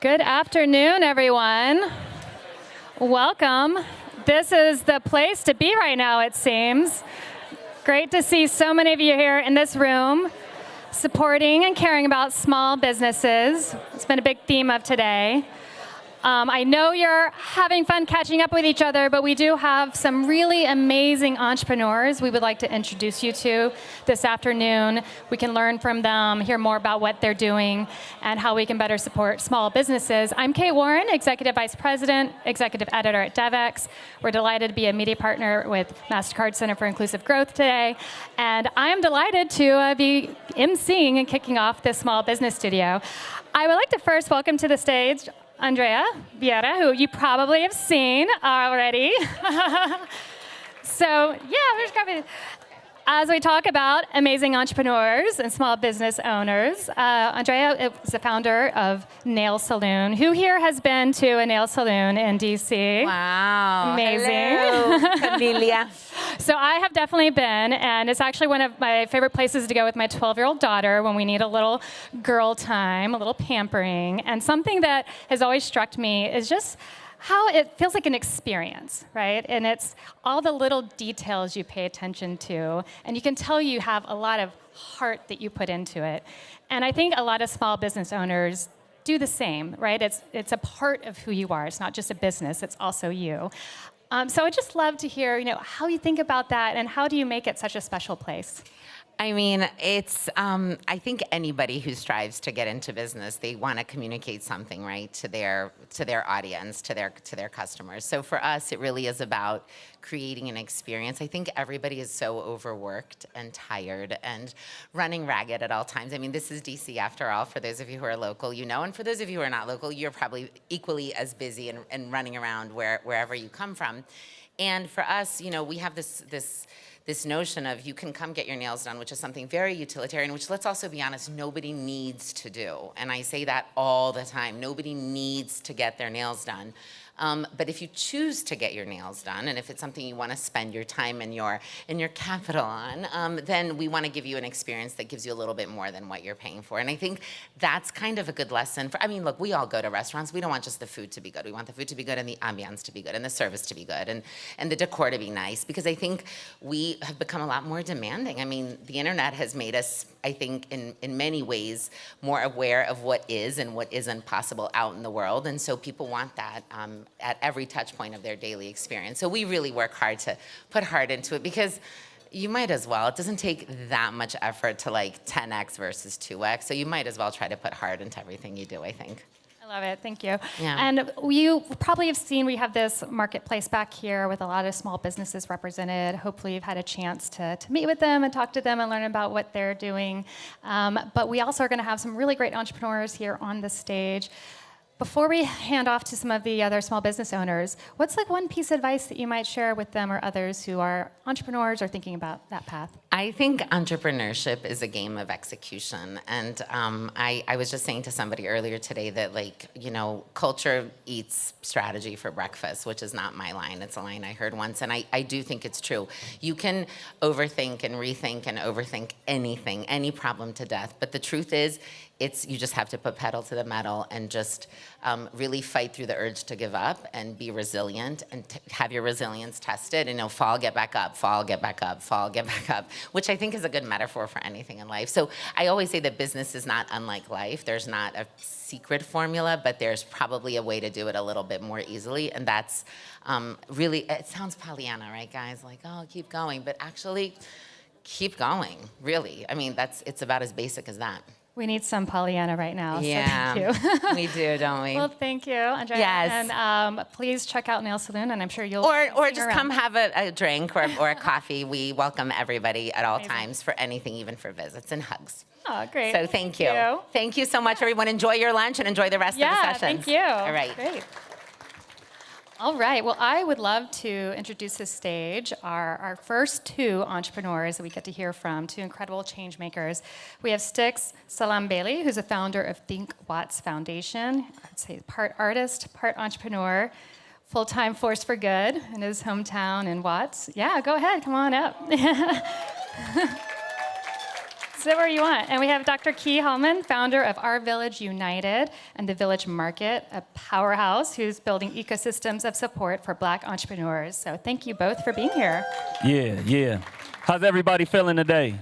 Good afternoon, everyone. Welcome. This is the place to be right now, it seems. Great to see so many of you here in this room supporting and caring about small businesses. It's been a big theme of today. I know you're having fun catching up with each other, but we do have some really amazing entrepreneurs we would like to introduce you to this afternoon. We can learn from them, hear more about what they're doing, and how we can better support small businesses. I'm Kate Warren, Executive Vice President, Executive Editor at DevX. We're delighted to be a media partner with Mastercard Center for Inclusive Growth today. And I'm delighted to be emceeing and kicking off this small business studio. I would like to first welcome to the stage Andrea Vieira, who you probably have seen already. So, yeah, we're just going to, as we talk about amazing entrepreneurs and small business owners, Andrea is the founder of Nail Saloon. Who here has been to a nail saloon in DC? Wow. Amazing. Hello, Familia. So I have definitely been, and it's actually one of my favorite places to go with my 12-year-old daughter when we need a little girl time, a little pampering. And something that has always struck me is just how it feels like an experience, right? And it's all the little details you pay attention to, and you can tell you have a lot of heart that you put into it. And I think a lot of small business owners do the same, right? It's a part of who you are. It's not just a business, it's also you. So I'd just love to hear, how you think about that and how do you make it such a special place? I mean, it's, I think anybody who strives to get into business, they want to communicate something, right, to their audience, to their customers. So for us, it really is about creating an experience. I think everybody is so overworked and tired and running ragged at all times. I mean, this is DC after all, for those of you who are local, and for those of you who are not local, you're probably equally as busy and running around wherever you come from. And for us, we have this notion of you can come get your nails done, which is something very utilitarian, which, let's also be honest, nobody needs to do. And I say that all the time. Nobody needs to get their nails done. But if you choose to get your nails done, and if it's something you want to spend your time and your capital on, then we want to give you an experience that gives you a little bit more than what you're paying for. And I think that's kind of a good lesson. Look, we all go to restaurants. We don't want just the food to be good. We want the food to be good and the ambiance to be good and the service to be good and the decor to be nice, because I think we have become a lot more demanding. The internet has made us, I think, in many ways, more aware of what is and what isn't possible out in the world. And so people want that at every touch point of their daily experience. So we really work hard to put heart into it, because you might as well. It doesn't take that much effort to 10x versus 2x. So you might as well try to put heart into everything you do, I think. I love it, thank you. Yeah. And you probably have seen we have this marketplace back here with a lot of small businesses represented. Hopefully you've had a chance to meet with them and talk to them and learn about what they're doing. But we also are gonna have some really great entrepreneurs here on the stage. Before we hand off to some of the other small business owners, what's one piece of advice that you might share with them or others who are entrepreneurs or thinking about that path? I think entrepreneurship is a game of execution. And I was just saying to somebody earlier today that culture eats strategy for breakfast, which is not my line. It's a line I heard once. And I do think it's true. You can overthink and rethink and overthink anything, any problem to death. But the truth is, you just have to put pedal to the metal and just really fight through the urge to give up and be resilient and have your resilience tested. And fall, get back up, fall, get back up, fall, get back up, which I think is a good metaphor for anything in life. So I always say that business is not unlike life. There's not a secret formula, but there's probably a way to do it a little bit more easily. And that's really, it sounds Pollyanna, right, guys? Keep going. But actually, keep going, really. It's about as basic as that. We need some Pollyanna right now, yeah, so thank you. We do, don't we? Well, thank you, Andrea. Yes. And please check out Nail Saloon, and I'm sure you'll Or just around. Come have a drink or a coffee. We welcome everybody at all Amazing. Times for anything, even for visits and hugs. Oh, great. So thank you. Thank you so much, everyone. Enjoy your lunch and enjoy the rest of the sessions. Thank you. All right. Great. All right, well, I would love to introduce to the stage our first two entrepreneurs that we get to hear from, two incredible change makers. We have Styx Salam Bailey, who's a founder of Think Watts Foundation. I'd say part artist, part entrepreneur, full-time force for good in his hometown in Watts. Yeah, go ahead, come on up. Sit where you want. And we have Dr. Key Hallman, founder of Our Village United and the Village Market, a powerhouse who's building ecosystems of support for Black entrepreneurs. So thank you both for being here. Yeah. How's everybody feeling today?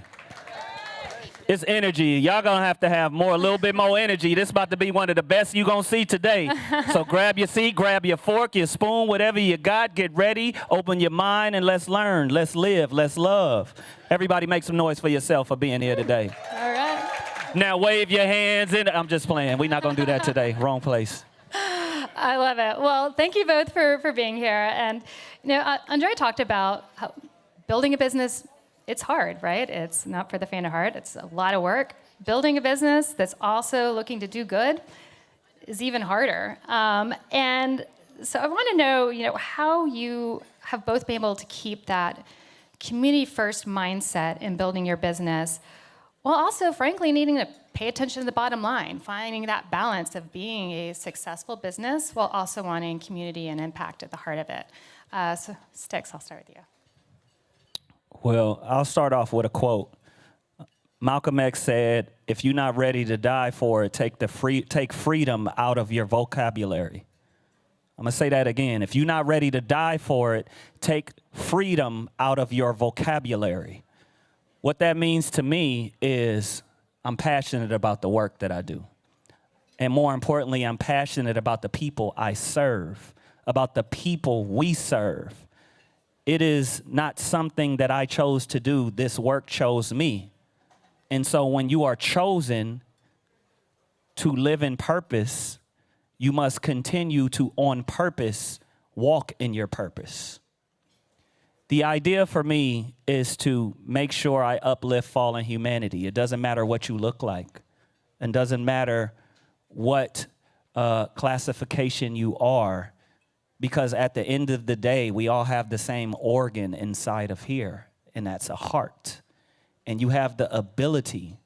It's energy. Y'all gonna have to have a little bit more energy. This is about to be one of the best you gonna see today. So grab your seat, grab your fork, your spoon, whatever you got, get ready, open your mind, and let's learn, let's live, let's love. Everybody make some noise for yourself for being here today. All right. Now wave your hands in. I'm just playing. We're not gonna do that today. Wrong place. I love it. Well, thank you both for being here. And Andre talked about how building a business, it's hard, right? It's not for the faint of heart. It's a lot of work. Building a business that's also looking to do good is even harder. And so I want to know, how you have both been able to keep that community-first mindset in building your business, while also, frankly, needing to pay attention to the bottom line, finding that balance of being a successful business while also wanting community and impact at the heart of it. So, Styx, I'll start with you. Well, I'll start off with a quote. Malcolm X said, if you're not ready to die for it, take freedom out of your vocabulary. I'm going to say that again. If you're not ready to die for it, take freedom out of your vocabulary. What that means to me is I'm passionate about the work that I do. And more importantly, I'm passionate about the people I serve, about the people we serve. It is not something that I chose to do. This work chose me. And so when you are chosen to live in purpose, you must continue to, on purpose, walk in your purpose. The idea for me is to make sure I uplift fallen humanity. It doesn't matter what you look like. It doesn't matter what classification you are. Because at the end of the day, we all have the same organ inside of here, and that's a heart. And you have the ability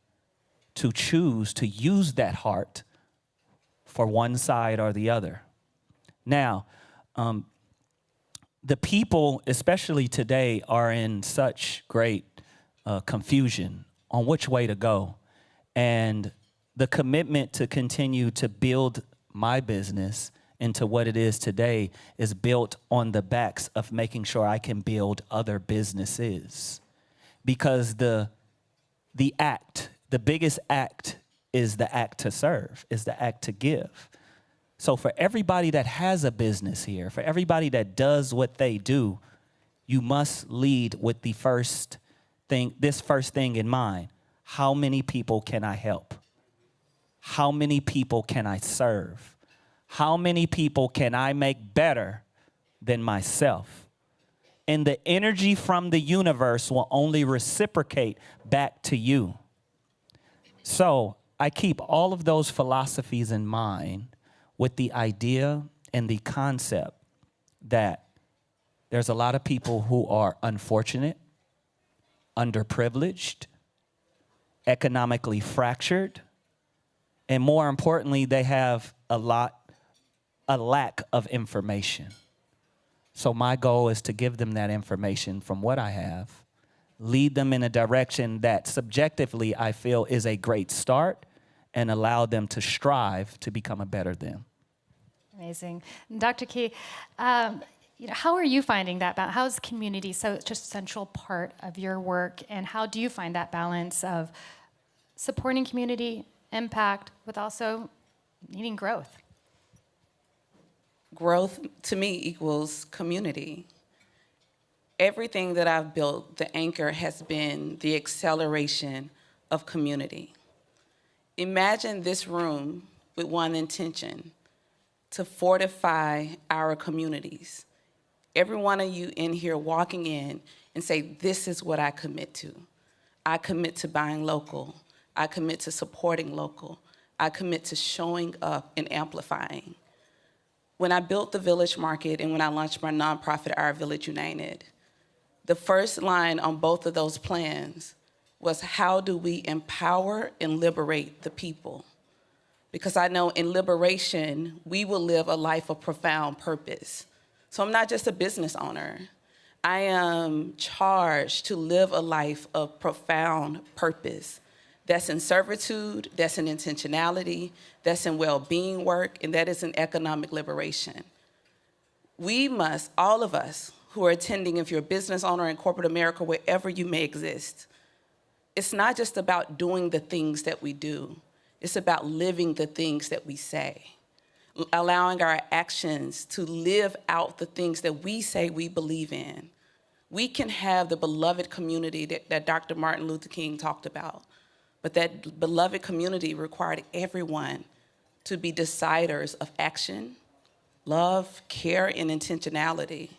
to choose to use that heart for one side or the other. Now, the people, especially today, are in such great confusion on which way to go. And the commitment to continue to build my business into what it is today is built on the backs of making sure I can build other businesses. Because the biggest act is the act to serve, is the act to give. So for everybody that has a business here, for everybody that does what they do, you must lead with this first thing in mind. How many people can I help? How many people can I serve? How many people can I make better than myself? And the energy from the universe will only reciprocate back to you. So I keep all of those philosophies in mind with the idea and the concept that there's a lot of people who are unfortunate, underprivileged, economically fractured, and more importantly, they have a lack of information. So my goal is to give them that information from what I have, lead them in a direction that subjectively I feel is a great start, and allow them to strive to become a better them. Amazing. Dr. Key, how are you finding that balance? How is community such a central part of your work, and how do you find that balance of supporting community impact with also needing growth? Growth to me equals community. Everything that I've built, the anchor has been the acceleration of community. Imagine this room with one intention: to fortify our communities. Every one of you in here walking in and say, this is what I commit to. I commit to buying local. I commit to supporting local. I commit to showing up and amplifying. When I built the Village Market and when I launched my nonprofit, Our Village United, the first line on both of those plans was, how do we empower and liberate the people? Because I know in liberation, we will live a life of profound purpose. So I'm not just a business owner. I am charged to live a life of profound purpose. That's in servitude, that's in intentionality, that's in well-being work, and that is in economic liberation. We must, all of us who are attending, if you're a business owner in corporate America, wherever you may exist, it's not just about doing the things that we do. It's about living the things that we say, allowing our actions to live out the things that we say we believe in. We can have the beloved community that Dr. Martin Luther King talked about, but that beloved community required everyone to be deciders of action, love, care, and intentionality.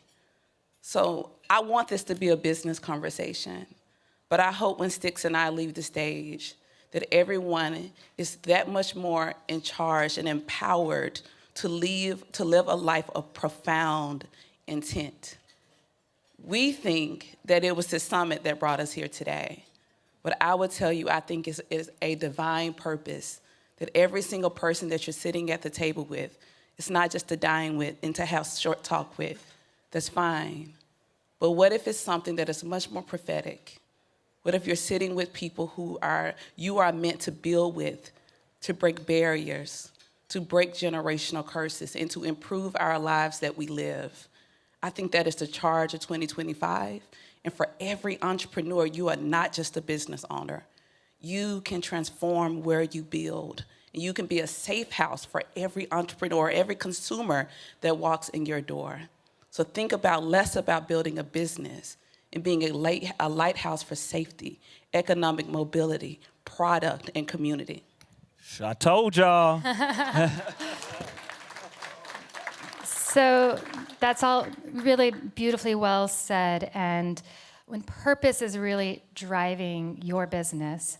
So I want this to be a business conversation, but I hope when Stix and I leave the stage that everyone is that much more in charge and empowered to live a life of profound intent. We think that it was the summit that brought us here today. But I would tell you, I think is a divine purpose that every single person that you're sitting at the table with, it's not just to dine with and to have short talk with. That's fine. But what if it's something that is much more prophetic? What if you're sitting with people who you are meant to build with, to break barriers, to break generational curses, and to improve our lives that we live? I think that is the charge of 2025. And for every entrepreneur, you are not just a business owner. You can transform where you build. And you can be a safe house for every entrepreneur, every consumer that walks in your door. So think less about building a business and being a lighthouse for safety, economic mobility, product, and community. I told y'all. So that's all really beautifully well said. And when purpose is really driving your business,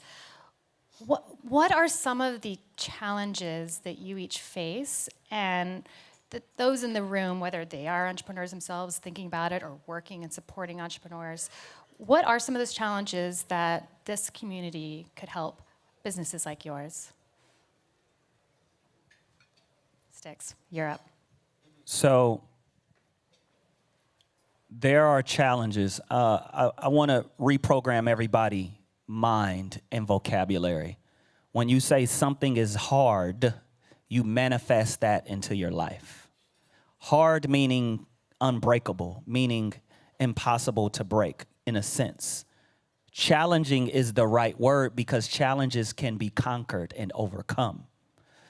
what are some of the challenges that you each face, and that those in the room, whether they are entrepreneurs themselves thinking about it or working and supporting entrepreneurs, what are some of those challenges that this community could help businesses like yours? Stix, you're up. So there are challenges. I want to reprogram everybody's mind and vocabulary. When you say something is hard, you manifest that into your life. Hard meaning unbreakable, meaning impossible to break in a sense. Challenging is the right word because challenges can be conquered and overcome.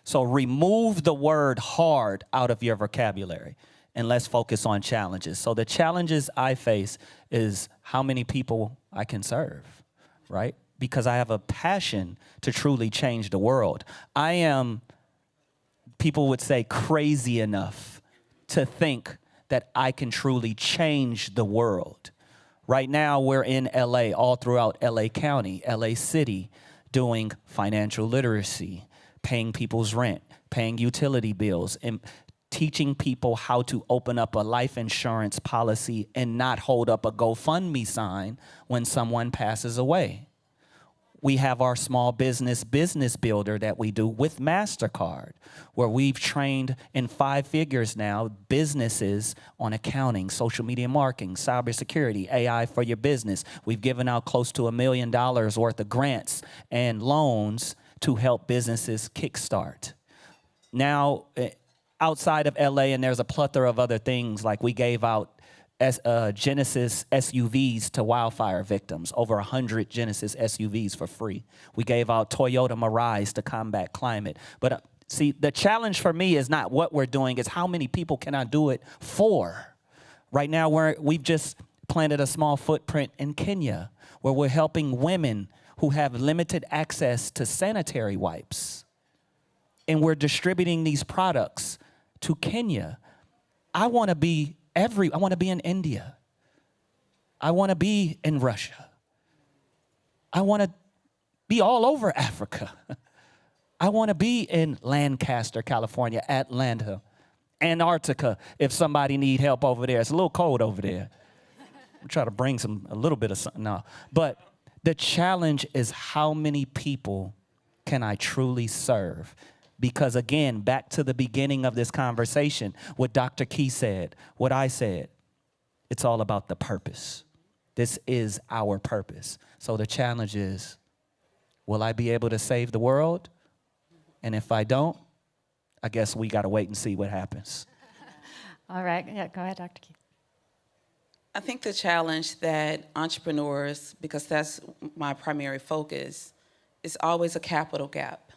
So remove the word hard out of your vocabulary and let's focus on challenges. So the challenges I face is how many people I can serve, right? Because I have a passion to truly change the world. I am, people would say, crazy enough to think that I can truly change the world. Right now, we're in LA, all throughout LA County, LA City, doing financial literacy, paying people's rent, paying utility bills, and teaching people how to open up a life insurance policy and not hold up a GoFundMe sign when someone passes away. We have our small business builder that we do with Mastercard, where we've trained in 5 figures now businesses on accounting, social media marketing, cybersecurity, AI for your business. We've given out close to $1 million worth of grants and loans to help businesses kickstart. Now, outside of LA, and there's a plethora of other things, like we gave out Genesis SUVs to wildfire victims, over 100 Genesis SUVs for free. We gave out Toyota Mirais to combat climate. But see, the challenge for me is not what we're doing, it's how many people can I do it for? Right now, we've just planted a small footprint in Kenya, where we're helping women who have limited access to sanitary wipes. And we're distributing these products to Kenya. I want to be in India. I want to be in Russia. I want to be all over Africa. I want to be in Lancaster, California, Atlanta, Antarctica, if somebody need help over there. It's a little cold over there. I'm trying to bring a little bit of something now. But the challenge is how many people can I truly serve? Because again, back to the beginning of this conversation, what Dr. Key said, what I said, it's all about the purpose. This is our purpose. So the challenge is Will I be able to save the world? And if I don't, I guess we got to wait and see what happens. All right. Yeah, go ahead, Dr. Keith. I think the challenge that entrepreneurs, because that's my primary focus, is always a capital gap.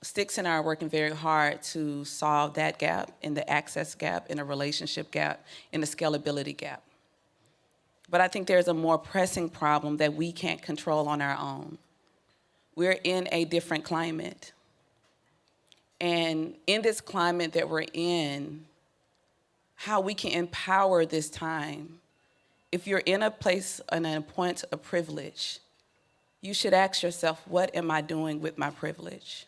Stix and I are working very hard to solve that gap, in the access gap, in the relationship gap, in the scalability gap. But I think there's a more pressing problem that we can't control on our own. We're in a different climate. And in this climate that we're in, how we can empower this time. If you're in a place, in a point of privilege, you should ask yourself, what am I doing with my privilege?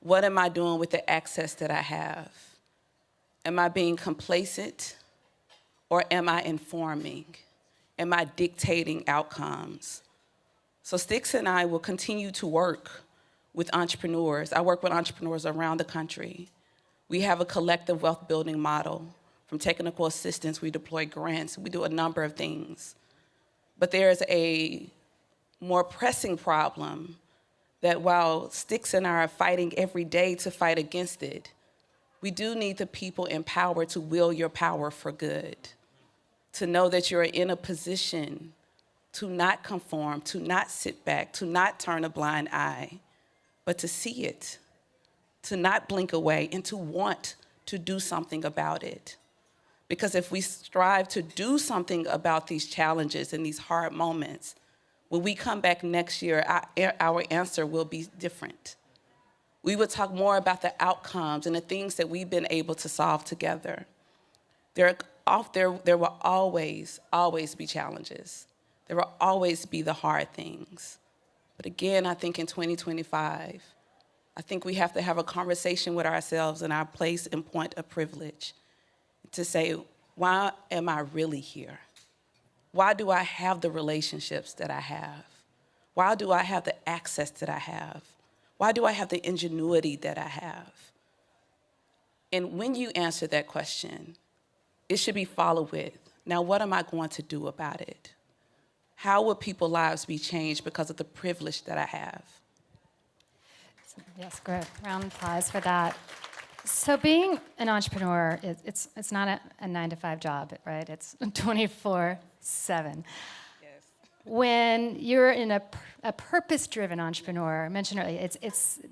What am I doing with the access that I have? Am I being complacent, or am I informing? Am I dictating outcomes? So Stix and I will continue to work with entrepreneurs. I work with entrepreneurs around the country. We have a collective wealth building model. From technical assistance, we deploy grants, we do a number of things. But there's a more pressing problem that while Stix and I are fighting every day to fight against it, we do need the people empowered to will your power for good, to know that you're in a position to not conform, to not sit back, to not turn a blind eye, but to see it, to not blink away, and to want to do something about it. Because if we strive to do something about these challenges and these hard moments, when we come back next year, our answer will be different. We will talk more about the outcomes and the things that we've been able to solve together. There will always be challenges. There will always be the hard things. But again, I think in 2025, I think we have to have a conversation with ourselves in our place and point of privilege to say, why am I really here? Why do I have the relationships that I have? Why do I have the access that I have? Why do I have the ingenuity that I have? And when you answer that question, it should be followed with, now what am I going to do about it? How will people's lives be changed because of the privilege that I have? Yes, great. Round of applause for that. So being an entrepreneur, it's not a 9-to-5 job, right? It's 24/7. Yes. When you're in a purpose-driven entrepreneur, I mentioned earlier,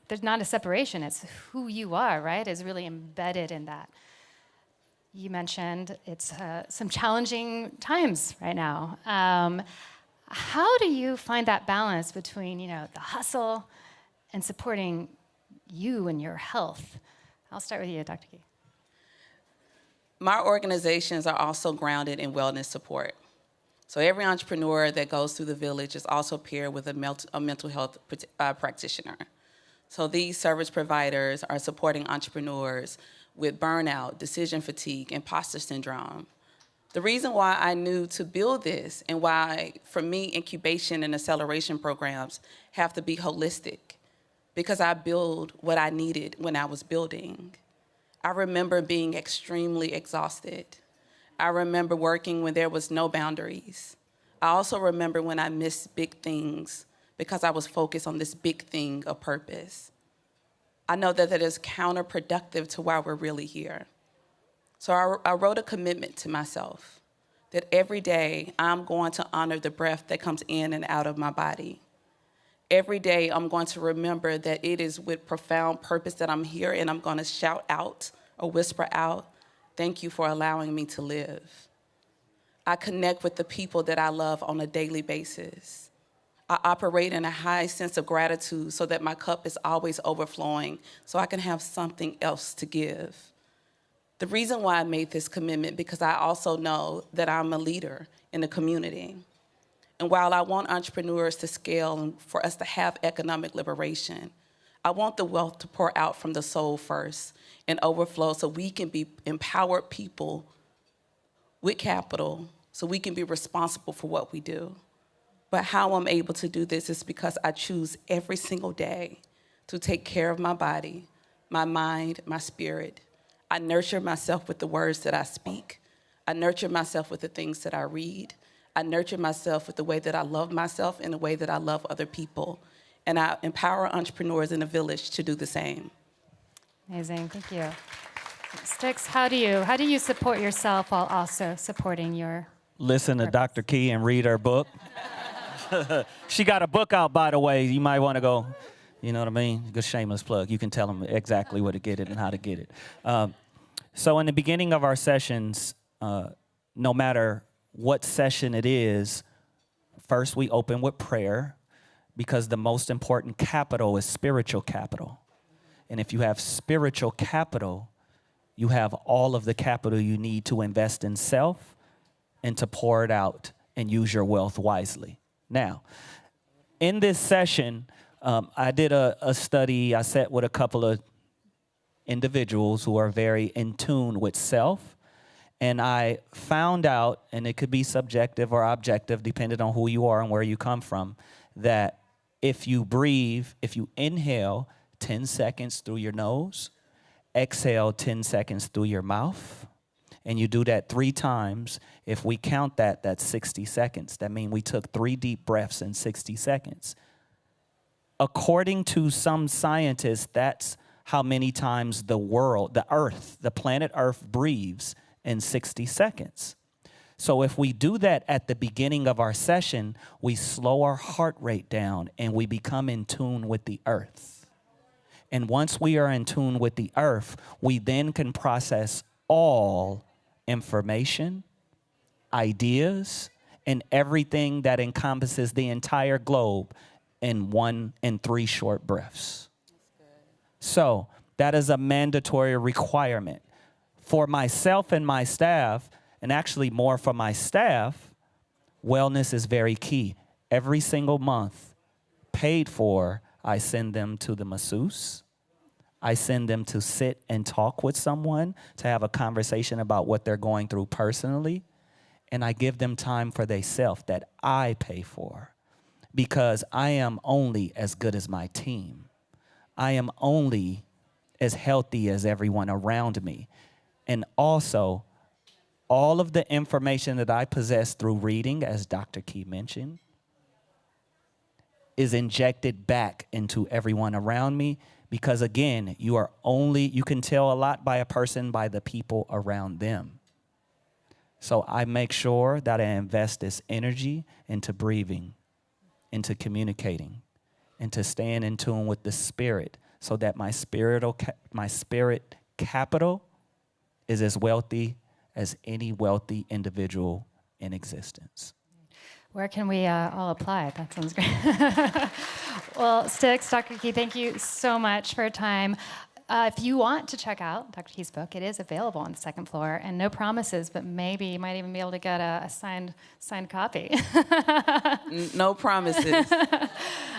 there's not a separation. It's who you are, right? Is really embedded in that. You mentioned it's some challenging times right now. How do you find that balance between, the hustle and supporting you and your health? I'll start with you, Dr. Key. My organizations are also grounded in wellness support. So every entrepreneur that goes through the village is also paired with a mental health practitioner. So these service providers are supporting entrepreneurs with burnout, decision fatigue, imposter syndrome. The reason why I knew to build this and why, for me, incubation and acceleration programs have to be holistic, because I build what I needed when I was building. I remember being extremely exhausted. I remember working when there was no boundaries. I also remember when I missed big things because I was focused on this big thing of purpose. I know that is counterproductive to why we're really here. So I wrote a commitment to myself that every day I'm going to honor the breath that comes in and out of my body. Every day I'm going to remember that it is with profound purpose that I'm here, and I'm going to shout out or whisper out, thank you for allowing me to live. I connect with the people that I love on a daily basis. I operate in a high sense of gratitude so that my cup is always overflowing so I can have something else to give. The reason why I made this commitment, because I also know that I'm a leader in the community. And while I want entrepreneurs to scale and for us to have economic liberation, I want the wealth to pour out from the soul first and overflow so we can be empowered people with capital, so we can be responsible for what we do. But how I'm able to do this is because I choose every single day to take care of my body, my mind, my spirit. I nurture myself with the words that I speak. I nurture myself with the things that I read. I nurture myself with the way that I love myself and the way that I love other people. And I empower entrepreneurs in the village to do the same. Amazing, thank you. Stix, how do you support yourself while also supporting your Listen to Dr. Key and read her book. She got a book out, by the way. You might want to go, you know what I mean? Good shameless plug. You can tell them exactly where to get it and how to get it. So in the beginning of our sessions, no matter what session it is, first we open with prayer, because the most important capital is spiritual capital. And if you have spiritual capital, you have all of the capital you need to invest in self and to pour it out and use your wealth wisely. Now, in this session, I did a study. I sat with a couple of individuals who are very in tune with self. And I found out, and it could be subjective or objective, depending on who you are and where you come from, that if you breathe, if you inhale 10 seconds through your nose, exhale 10 seconds through your mouth, and you do that 3 times, if we count that, that's 60 seconds. That means we took 3 deep breaths in 60 seconds. According to some scientists, that's how many times the world, the earth, the planet Earth breathes in 60 seconds. So if we do that at the beginning of our session, we slow our heart rate down and we become in tune with the earth. And once we are in tune with the earth, we then can process all information, ideas, and everything that encompasses the entire globe in 3 short breaths. So that is a mandatory requirement. For myself and my staff, and actually more for my staff, wellness is very key. Every single month, paid for, I send them to the masseuse. I send them to sit and talk with someone, to have a conversation about what they're going through personally. And I give them time for themselves that I pay for, because I am only as good as my team. I am only as healthy as everyone around me. And also, all of the information that I possess through reading, as Dr. Key mentioned, is injected back into everyone around me. Because again, you can tell a lot by a person by the people around them. So I make sure that I invest this energy into breathing, into communicating, into staying in tune with the spirit, so that my spirit capital is as wealthy as any wealthy individual in existence. Where can we all apply? That sounds great. Well, Stix, Dr. Key, thank you so much for your time. If you want to check out Dr. Key's book, it is available on the 2nd floor, and no promises, but maybe you might even be able to get a signed copy. No promises.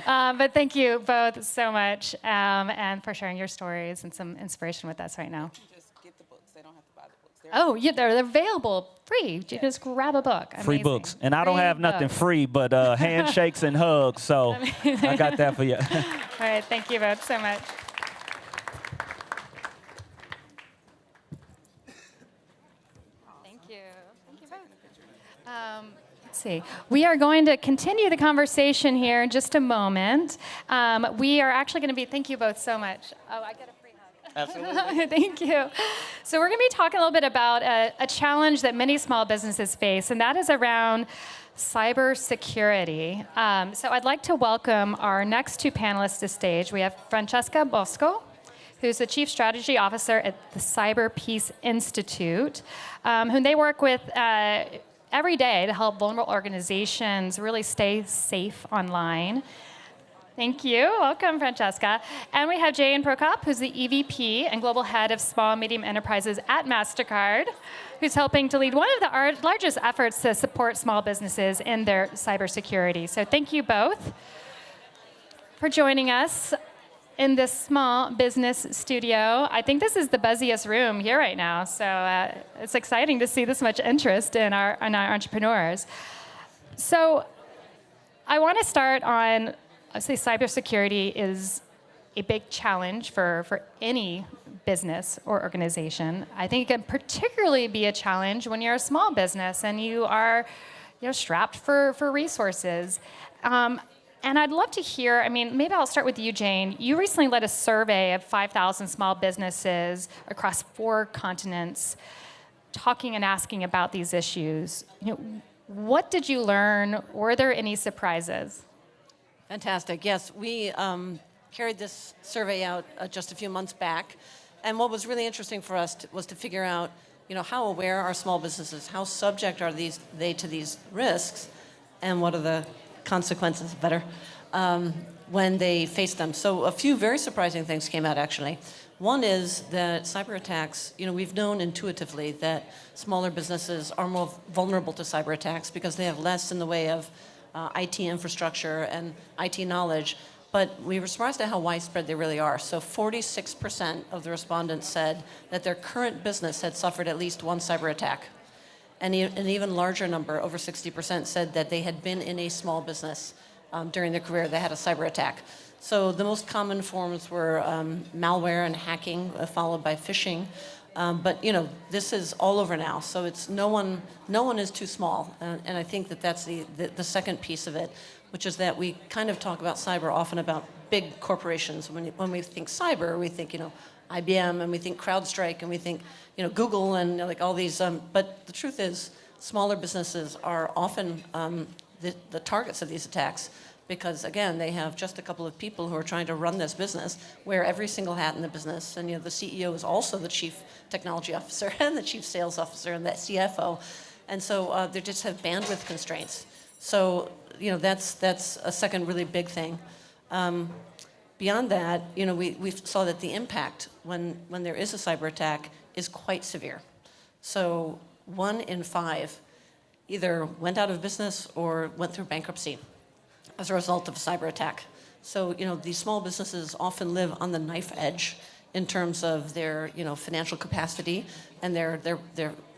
But thank you both so much, and for sharing your stories and some inspiration with us right now. Just get the books. They don't have to buy the books. Oh, yeah, they're available free. You just grab a book. Free Amazing. books. And I don't Free have nothing books. free but handshakes and hugs, so I got that for you. All right, thank you both so much. Thank you. Thank you both. Let's see. We are going to continue the conversation here in just a moment. We are actually going to be, thank you both so much. Oh, I get a free hug. Absolutely. Thank you. So we're going to be talking a little bit about a challenge that many small businesses face, and that is around cybersecurity. So I'd like to welcome our next 2 panelists to stage. We have Francesca Bosco, who's the Chief Strategy Officer at the Cyber Peace Institute, whom they work with every day to help vulnerable organizations really stay safe online. Thank you. Welcome, Francesca. And we have Jane Prokop, who's the EVP and Global Head of Small and Medium Enterprises at Mastercard, who's helping to lead one of the largest efforts to support small businesses in their cybersecurity. So thank you both for joining us in this small business studio. I think this is the buzziest room here right now, so it's exciting to see this much interest in our entrepreneurs. So I want to start on, I'd say cybersecurity is a big challenge for any business or organization. I think it can particularly be a challenge when you're a small business and you are strapped for resources. And I'd love to hear, I mean, maybe I'll start with you, Jane. You recently led a survey of 5,000 small businesses across 4 continents, talking and asking about these issues. What did you learn? Were there any surprises? Fantastic. Yes, we carried this survey out just a few months back. And what was really interesting for us was to figure out, how aware are small businesses? How subject are they to these risks? And what are the consequences, when they face them? So a few very surprising things came out, actually. One is that cyber attacks, we've known intuitively that smaller businesses are more vulnerable to cyber attacks because they have less in the way of IT infrastructure and IT knowledge, but we were surprised at how widespread they really are. So 46% of the respondents said that their current business had suffered at least one cyber attack. And an even larger number, over 60%, said that they had been in a small business during their career that had a cyber attack. So the most common forms were malware and hacking, followed by phishing. But this is all over now, so it's no one is too small. And I think that's the second piece of it, which is that we kind of talk about cyber often about big corporations. When we think cyber, we think IBM, and we think CrowdStrike, and we think Google, and like all these. But the truth is, smaller businesses are often the targets of these attacks. Because again, they have just a couple of people who are trying to run this business, wear every single hat in the business, and the CEO is also the chief technology officer and the chief sales officer and the CFO, and so they just have bandwidth constraints. So that's a second really big thing. Beyond that, we saw that the impact when there is a cyber attack is quite severe. So 1 in 5 either went out of business or went through bankruptcy as a result of a cyber attack. So, these small businesses often live on the knife edge in terms of their, financial capacity and their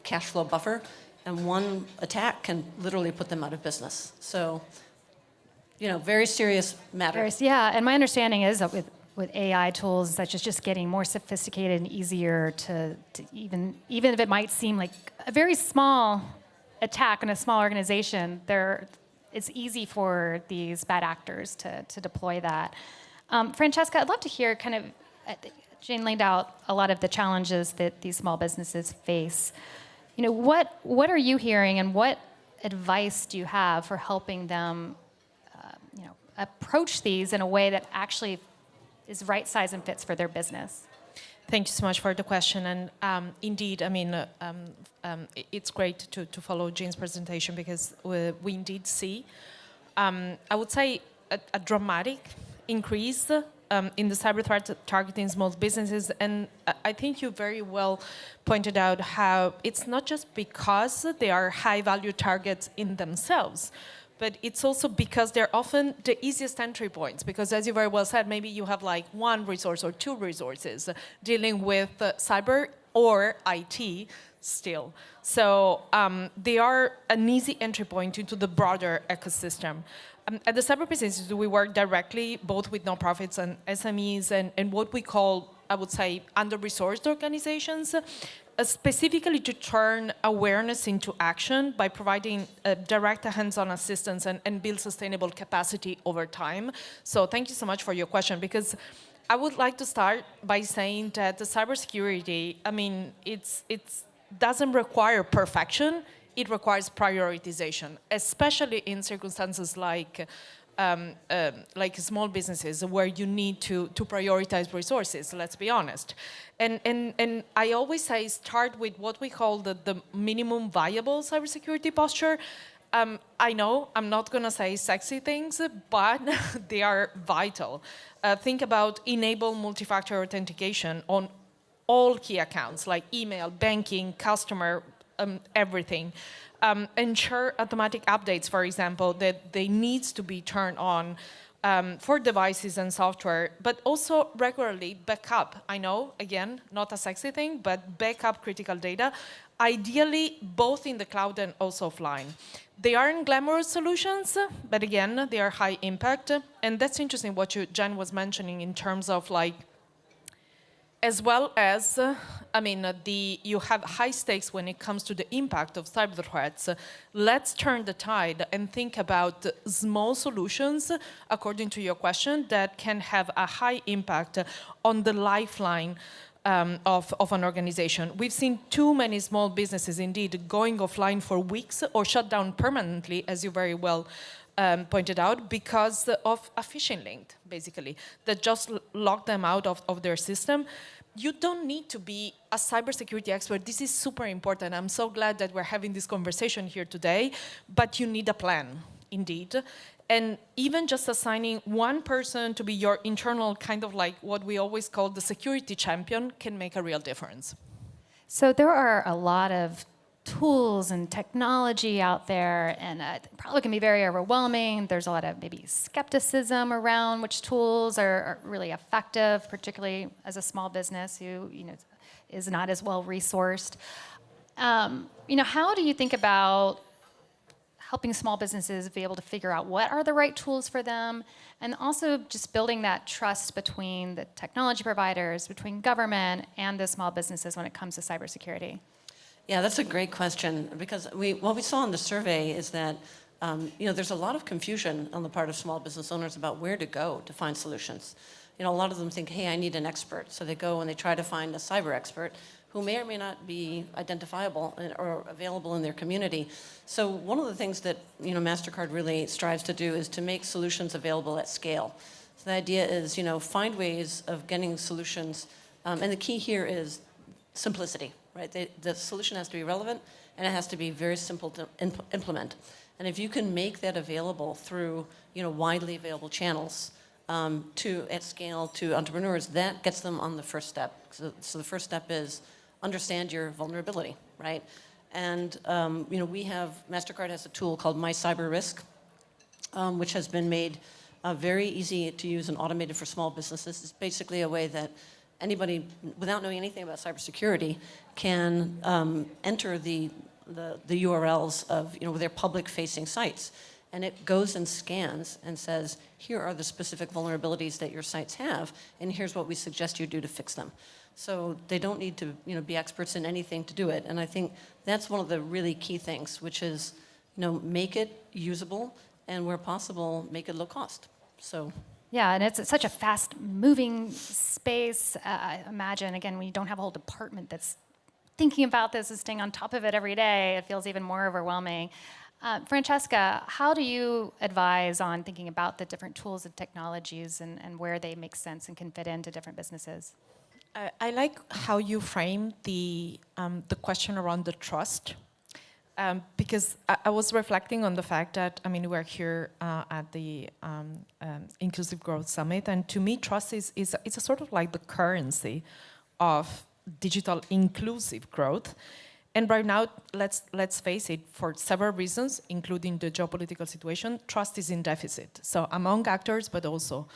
cash flow buffer. And one attack can literally put them out of business. So, very serious matter. Yeah, and my understanding is that with AI tools, such as just getting more sophisticated and easier to even if it might seem like a very small attack in a small organization, it's easy for these bad actors to deploy that. Francesca, I'd love to hear Jane laid out a lot of the challenges that these small businesses face. What are you hearing, and what advice do you have for helping them approach these in a way that actually is right size and fits for their business? Thank you so much for the question. And indeed, it's great to follow Jane's presentation because we indeed see, I would say, a dramatic increase in the cyber threat targeting small businesses. And I think you very well pointed out how it's not just because they are high-value targets in themselves, but it's also because they're often the easiest entry points. Because as you very well said, maybe you have like 1 resource or 2 resources dealing with cyber or IT still. So they are an easy entry point into the broader ecosystem. At the Cyber Business, we work directly both with nonprofits and SMEs and what we call, I would say, under-resourced organizations, specifically to turn awareness into action by providing direct hands-on assistance and build sustainable capacity over time. So thank you so much for your question, because I would like to start by saying that the cybersecurity, it doesn't require perfection, it requires prioritization, especially in circumstances like small businesses where you need to prioritize resources, let's be honest. And I always say start with what we call the minimum viable cybersecurity posture. I know I'm not going to say sexy things, but they are vital. Think about enable multi-factor authentication on all key accounts like email, banking, customer, everything. Ensure automatic updates, for example, that they need to be turned on for devices and software, but also regularly backup. I know, again, not a sexy thing, but backup critical data, ideally both in the cloud and also offline. They aren't glamorous solutions, but again, they are high impact. And that's interesting what Jen was mentioning in terms of as well as, you have high stakes when it comes to the impact of cyber threats. Let's turn the tide and think about small solutions, according to your question, that can have a high impact on the lifeline of an organization. We've seen too many small businesses indeed going offline for weeks or shut down permanently, as you very well pointed out, because of a phishing link, basically, that just locked them out of their system. You don't need to be a cybersecurity expert. This is super important. I'm so glad that we're having this conversation here today, but you need a plan, indeed. And even just assigning one person to be your internal kind of like what we always call the security champion can make a real difference. So there are a lot of tools and technology out there, and it probably can be very overwhelming. There's a lot of maybe skepticism around which tools are really effective, particularly as a small business who is not as well resourced. How do you think about helping small businesses be able to figure out what are the right tools for them, and also just building that trust between the technology providers, between government and the small businesses when it comes to cybersecurity? Yeah, that's a great question, because what we saw in the survey is that there's a lot of confusion on the part of small business owners about where to go to find solutions. A lot of them think, hey, I need an expert. So they go and they try to find a cyber expert who may or may not be identifiable or available in their community. So one of the things that Mastercard really strives to do is to make solutions available at scale. So the idea is, find ways of getting solutions, and the key here is simplicity. Right? The solution has to be relevant, and it has to be very simple to implement. And if you can make that available through widely available channels at scale to entrepreneurs, that gets them on the first step. So the first step is understand your vulnerability, right? And Mastercard has a tool called My Cyber Risk, which has been made very easy to use and automated for small businesses. It's basically a way that anybody, without knowing anything about cybersecurity, can enter the URLs of their public-facing sites, and it goes and scans and says, here are the specific vulnerabilities that your sites have, and here's what we suggest you do to fix them. So they don't need to be experts in anything to do it, and I think that's one of the really key things, which is make it usable, and where possible, make it low cost. So. Yeah, and it's such a fast-moving space. I imagine, again, when you don't have a whole department that's thinking about this and staying on top of it every day, it feels even more overwhelming. Francesca, how do you advise on thinking about the different tools and technologies and where they make sense and can fit into different businesses? I like how you frame the question around the trust. Because I was reflecting on the fact that, we're here at the Inclusive Growth Summit, and to me, trust is a sort of like the currency of digital inclusive growth. And right now, let's face it, for several reasons, including the geopolitical situation, trust is in deficit. So among actors, but also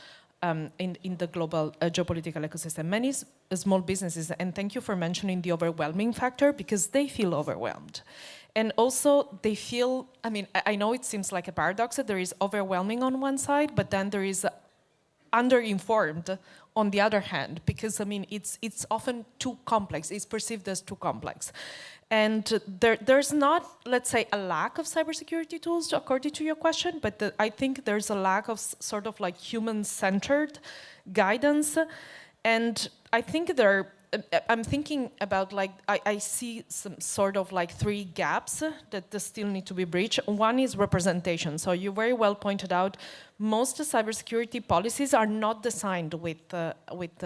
in the global geopolitical ecosystem. Many small businesses, and thank you for mentioning the overwhelming factor, because they feel overwhelmed. And also they feel, I know it seems like a paradox that there is overwhelming on one side, but then there is underinformed on the other hand, because it's often too complex, it's perceived as too complex. And there's not, let's say, a lack of cybersecurity tools, according to your question, but I think there's a lack of sort of like human-centered guidance. And I think I'm thinking about I see some sort of like three gaps that still need to be breached. One is representation. So you very well pointed out, most cybersecurity policies are not designed with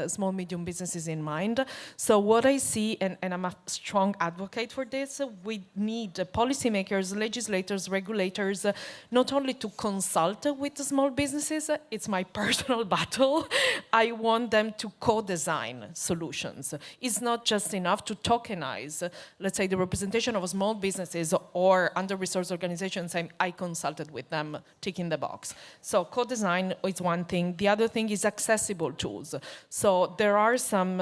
small, medium businesses in mind. So what I see, and I'm a strong advocate for this, we need policymakers, legislators, regulators, not only to consult with the small businesses, it's my personal battle. I want them to co-design solutions. It's not just enough to tokenize, let's say, the representation of small businesses or under-resourced organizations saying, I consulted with them, ticking the box. So So co-design is one thing. The other thing is accessible tools. So there are some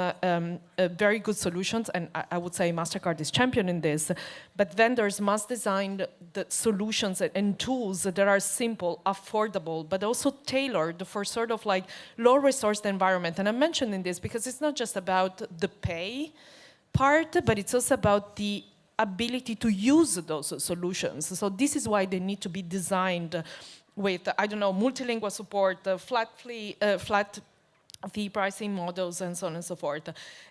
very good solutions, and I would say Mastercard is champion in this, but vendors must design the solutions and tools that are simple, affordable, but also tailored for sort of like low-resourced environment. And I'm mentioning this because it's not just about the pay part, but it's also about the ability to use those solutions. So this is why they need to be designed with, I don't know, multilingual support, flat fee pricing models, and so on and so forth.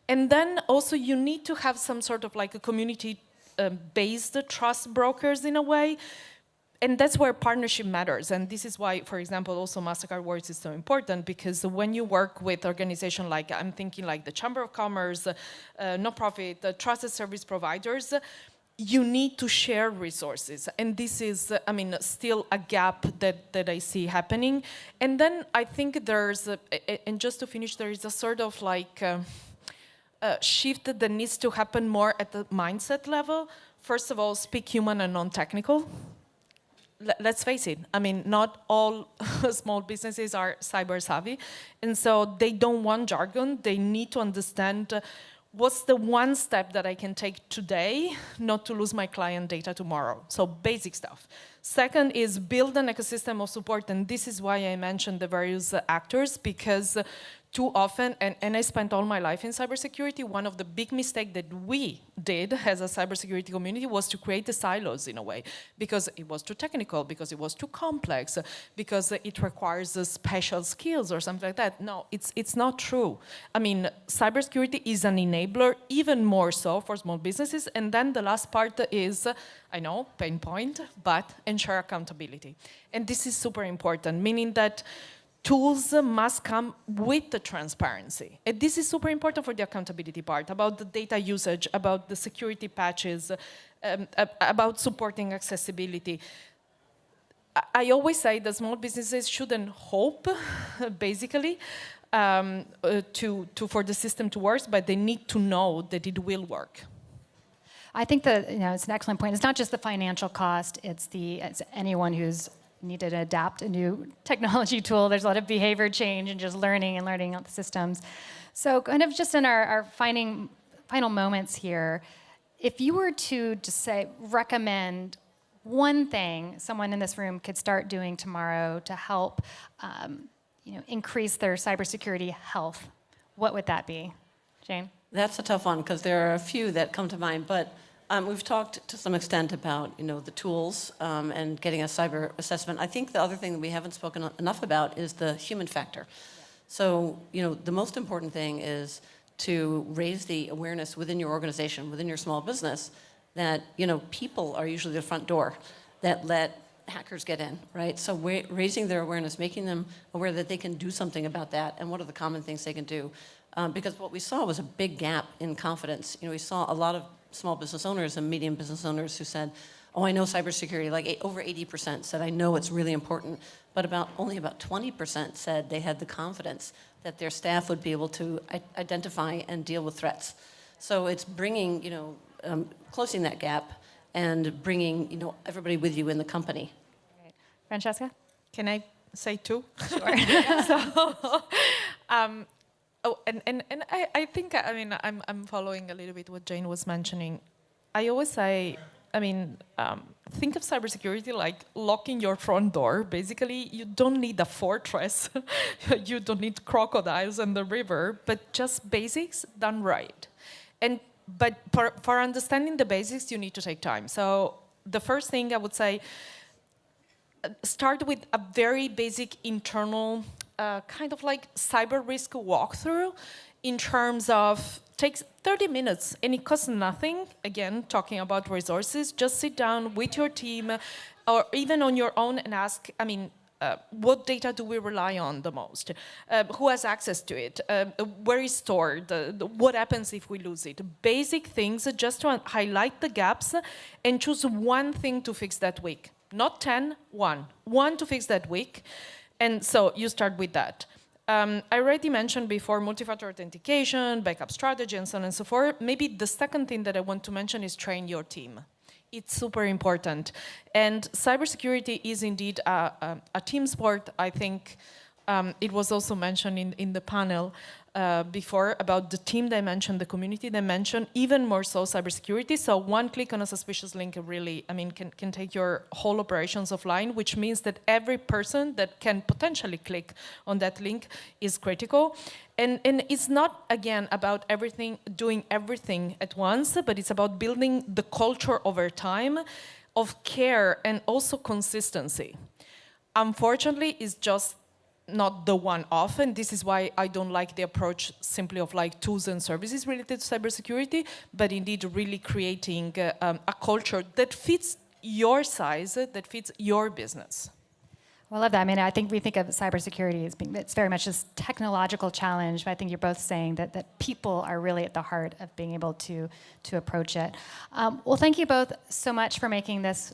And then also you need to have some sort of like a community-based trust brokers in a way. And that's where partnership matters. And this is why, for example, also Mastercard Works is so important, because when you work with organizations like, I'm thinking like the Chamber of Commerce, nonprofit, trusted service providers, you need to share resources. And this is, I mean, still a gap that I see happening. And then I think there's, and just to finish, there is a sort of like shift that needs to happen more at the mindset level. First of all, speak human and non-technical. Let's face it, I mean, not all small businesses are cyber savvy, and so they don't want jargon. They need to understand what's the one step that I can take today not to lose my client data tomorrow. So basic stuff. Second is build an ecosystem of support, and this is why I mentioned the various actors, because too often, and I spent all my life in cybersecurity, one of the big mistakes that we did as a cybersecurity community was to create the silos in a way, because it was too technical, because it was too complex, because it requires special skills or something like that. No, it's not true. I mean, cybersecurity is an enabler, even more so for small businesses. And then the last part is, I know, pain point, but ensure accountability. And this is super important, meaning that tools must come with the transparency. And this is super important for the accountability part, about the data usage, about the security patches, about supporting accessibility. I always say that small businesses shouldn't hope, basically, for the system to work, but they need to know that it will work. I think that it's an excellent point. It's not just the financial cost, it's anyone who's needed to adapt a new technology tool. There's a lot of behavior change and just learning the systems. So kind of just in our final moments here, if you were to just recommend one thing someone in this room could start doing tomorrow to help increase their cybersecurity health, what would that be? Jane? That's a tough one, because there are a few that come to mind, but we've talked to some extent about the tools and getting a cyber assessment. I think the other thing that we haven't spoken enough about is the human factor. Yeah. So the most important thing is to raise the awareness within your organization, within your small business, that people are usually the front door that let hackers get in, right? So raising their awareness, making them aware that they can do something about that, and what are the common things they can do. Because what we saw was a big gap in confidence. We saw a lot of small business owners and medium business owners who said, oh, I know cybersecurity, like over 80% said, I know it's really important, but only about 20% said they had the confidence that their staff would be able to identify and deal with threats. So it's bringing, closing that gap and bringing, everybody with you in the company. Right. Francesca? Can I say two? Sure. I think, I'm following a little bit what Jane was mentioning. I always say, think of cybersecurity like locking your front door. Basically, you don't need a fortress. You don't need crocodiles in the river, but just basics done right. But for understanding the basics, you need to take time. So the first thing I would say, start with a very basic internal kind of like cyber risk walkthrough, in terms of takes 30 minutes and it costs nothing. Again, talking about resources, just sit down with your team or even on your own and ask, what data do we rely on the most? Who has access to it? Where is stored? What happens if we lose it? Basic things just to highlight the gaps and choose one thing to fix that week. Not 10, one. One to fix that week. And so you start with that. I already mentioned before multi-factor authentication, backup strategy, and so on and so forth. Maybe the second thing that I want to mention is train your team. It's super important. And cybersecurity is indeed a team sport. I think it was also mentioned in the panel before about the team dimension, the community dimension, even more so cybersecurity. So one click on a suspicious link really, can take your whole operations offline, which means that every person that can potentially click on that link is critical. And it's not, again, about doing everything at once, but it's about building the culture over time of care and also consistency. Unfortunately, it's just not the one-off, and this is why I don't like the approach simply of like tools and services related to cybersecurity, but indeed really creating a culture that fits your size, that fits your business. Well, I love that. I think we think of cybersecurity as being, it's very much this technological challenge, but I think you're both saying that people are really at the heart of being able to approach it. Well, thank you both so much for making this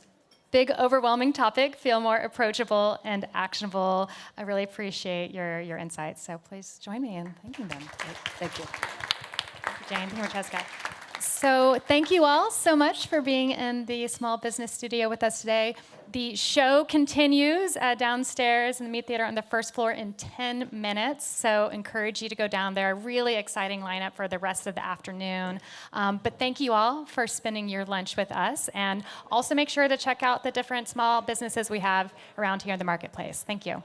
big, overwhelming topic feel more approachable and actionable. I really appreciate your insights. So please join me in thanking them. Thank you. Thank you, Jane. Thank you, Francesca. So thank you all so much for being in the Small Business Studio with us today. The show continues downstairs in the Meat Theater on the first floor in 10 minutes. So encourage you to go down there. Really exciting lineup for the rest of the afternoon. But thank you all for spending your lunch with us. And also make sure to check out the different small businesses we have around here in the marketplace. Thank you.